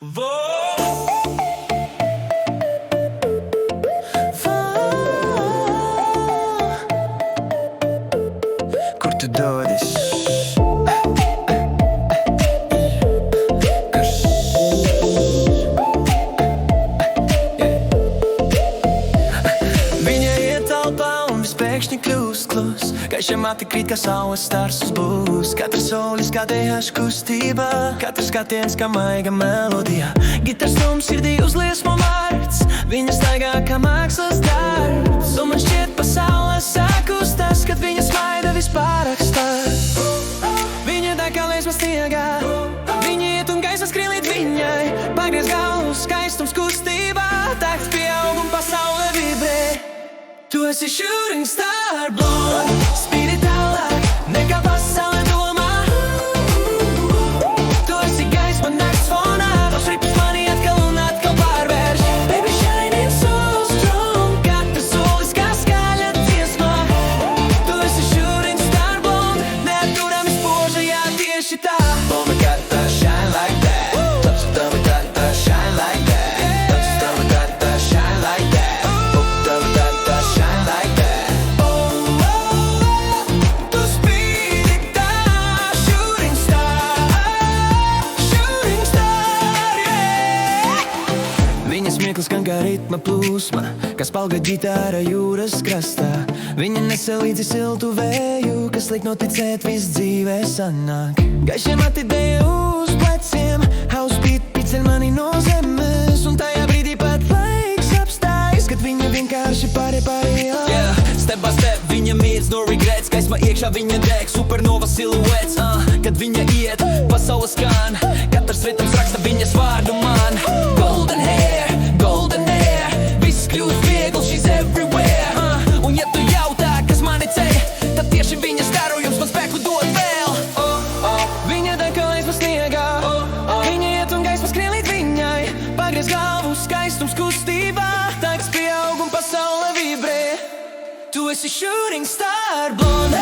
Kur tu dodies? Viņa iet telpā un viss pēkšņi kļūst klus. Gaišie mati krīt kā saules stars uz būs. Katrs solis kā dēļaša kustība, katrs skatiens kā maiga melodija. Gitars stums sirdī uzliesmo vārds, viņa staigā kā mākslas darbs. Un man šķiet pasaulē sākus tas, kad viņa smaida vispārāk starp. Viņa tā kā liesma stiegā, viņa iet un gaisma skrien līdz viņai. Pagriez galvu, skaistums kustībā, takts pieaug un pasaule vibrē. Tu esi shooting star, blonde, spīdi tālāk nekā pasaule domā. Tu esi gaisma nakts fonā, tavs rips mani atkal un atkal pārvērš. Baby shining so strong, katrs solis kā skaļa dziesma. Tu esi shooting star, blonde, neatturami spoža, jā, tieši tā. Oh my God, shine like that. Touch it, tell me that, shine like that. Touch it, tell me that, shine like that. Oh, tell me that, shine like that. Oh, oh, tu spīdi tā, shooting star, yeah. Viņa smieklis skan kā ritma plūsma, kā spalga ģitāra jūras krastā. Viņa nesa līdzi siltu vēju, kas liek noticēt viss dzīvē sanāk. Gaišie mati dēja uz pleciem, house beat piceļ mani no zemes. Un tajā brīdī pat laiks apstājas, kad viņa vienkārši pārējā. Yeah, step by step, viņa mirds no regrets. Gaisma iekšā viņa deg, supernova siluets. Kad viņa iet, pasaule skan, katrs ritms raksta viņas vārdu man. Golden hair, viss kļūst viegli, she's everywhere. Un ja tu jautā, kas mani ceļ, tad tieši viņa starojums man spēku dod vēl. Viņa tā kā liesma sniegā, viņa iet un gaisma skrien līdz viņai. Pagriez galvu, skaistums kustībā, takts pieaug un pasaule vibrē. Tu esi shooting star, blonde,